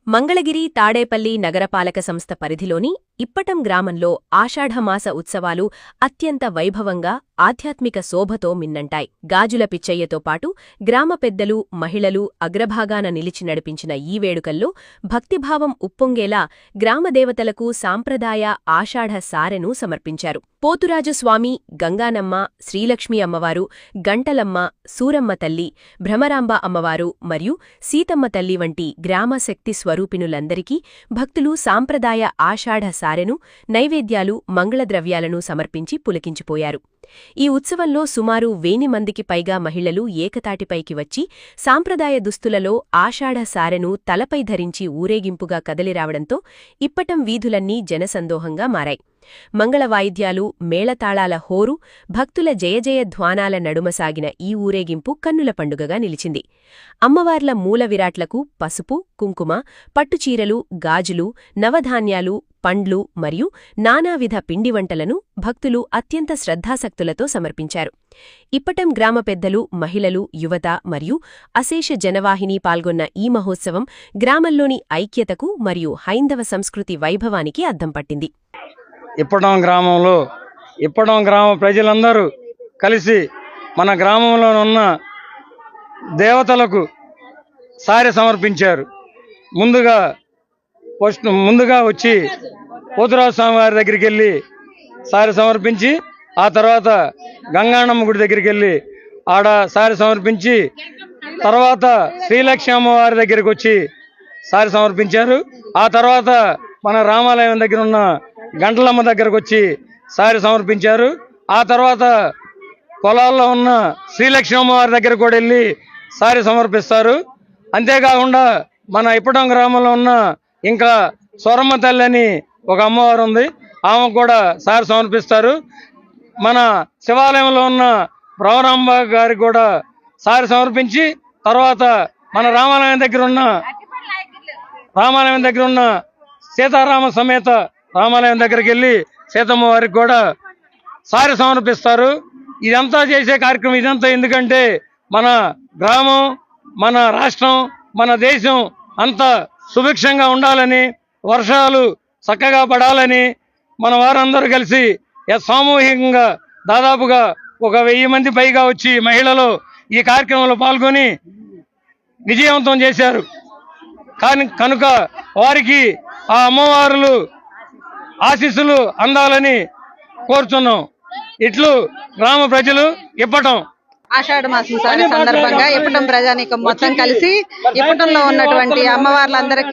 మంగళగిరి తాడేపల్లి నగరపాలక సంస్థ పరిధిలోని ఇప్పటం గ్రామంలో ఆషాఢమాస ఉత్సవాలు అత్యంత వైభవంగా ఆధ్యాత్మిక శోభతో మిన్నంటాయి. గాజుల పిచ్చయ్యతో పాటు గ్రామ పెద్దలు, మహిళలు అగ్రభాగాన నిలిచి నడిపించిన ఈ వేడుకల్లో భక్తిభావం ఉప్పొంగేలా గ్రామదేవతలకు సాంప్రదాయ ఆషాఢ సారెను సమర్పించారు. పోతురాజుస్వామి, గంగానమ్మ, శ్రీలక్ష్మీ అమ్మవారు, గంటలమ్మ, సూరమ్మ తల్లి, భ్రమరాంబ అమ్మవారు మరియు సీతమ్మ తల్లి వంటి గ్రామ శక్తి స్వరూపిణులందరికీ భక్తులు సాంప్రదాయ ఆషాఢ సారెను, నైవేద్యాలు, మంగళద్రవ్యాలను సమర్పించి పులకించిపోయారు. ఈ ఉత్సవంలో సుమారు 1000 మందికి పైగా మహిళలు ఏకతాటిపైకి వచ్చి సాంప్రదాయ దుస్తులలో ఆషాఢ సారెను తలపై ధరించి ఊరేగింపుగా కదలిరావడంతో ఇప్పటం వీధులన్నీ జనసందోహంగా మారాయి. మంగళ వాయిద్యాలు, మేళతాళాల హోరు, భక్తుల జయజయధ్వానాల నడుమ సాగిన ఈ ఊరేగింపు కన్నుల పండుగగా నిలిచింది. అమ్మవార్ల మూల విరాట్లకు పసుపు, కుంకుమ, పట్టుచీరలు, గాజులు, నవధాన్యాలు, పండ్లు మరియు నానావిధ పిండివంటలను భక్తులు అత్యంత శ్రద్ధాసక్తులతో సమర్పించారు. ఇప్పటం గ్రామ పెద్దలు, మహిళలు, యువత మరియు అశేష జనవాహిని పాల్గొన్న ఈ మహోత్సవం గ్రామంలోని ఐక్యతకు మరియు హైందవ సంస్కృతి వైభవానికి అద్దం పట్టింది. ఇప్పటం గ్రామంలో గ్రామ ప్రజలందరూ కలిసి మన గ్రామంలో ఉన్న దేవతలకు సారె సమర్పించారు. ముందుగా వచ్చి పోతురాజు స్వామి వారి దగ్గరికి వెళ్ళి సారె సమర్పించి, ఆ తర్వాత గంగానమ్మ గుడి దగ్గరికి వెళ్ళి ఆడ సారె సమర్పించి, తర్వాత శ్రీలక్ష్మీ అమ్మవారి దగ్గరికి వచ్చి సారె సమర్పించారు. ఆ తర్వాత మన రామాలయం దగ్గర ఉన్న గంటలమ్మ దగ్గరకు వచ్చి సారె సమర్పించారు. ఆ తర్వాత పొలాల్లో ఉన్న శ్రీలక్ష్మీ అమ్మవారి దగ్గర కూడా వెళ్ళి సారె సమర్పిస్తారు. అంతేకాకుండా మన ఇప్పటం గ్రామంలో ఉన్న ఇంకా సూరమ్మ తల్లి అని ఒక అమ్మవారు ఉంది, ఆమె కూడా సారె సమర్పిస్తారు. మన శివాలయంలో ఉన్న భ్రమరాంబ గారికి కూడా సారె సమర్పించి, తర్వాత మన రామాలయం దగ్గర ఉన్న సీతారామ సమేత రామాలయం దగ్గరికి వెళ్ళి సీతమ్మ వారికి కూడా సారె సమర్పిస్తారు. ఇదంతా చేసే కార్యక్రమం ఇదంతా ఎందుకంటే మన గ్రామం, మన రాష్ట్రం, మన దేశం అంతా సుభిక్షంగా ఉండాలని, వర్షాలు చక్కగా పడాలని మన వారందరూ కలిసి సామూహికంగా దాదాపుగా ఒక 1000 మంది పైగా వచ్చి మహిళలు ఈ కార్యక్రమంలో పాల్గొని విజయవంతం చేశారు. కనుక వారికి ఆ అమ్మవారులు ఆశీస్సులు అందాలని కోరుతున్నాం. ఇట్లు గ్రామ ప్రజలు ఇప్పటం. ఆషాఢ మాసం సందర్భంగా ఇప్పటం ప్రజానీకం మొత్తం కలిసి ఇప్పటంలో ఉన్నటువంటి అమ్మవార్లందరికీ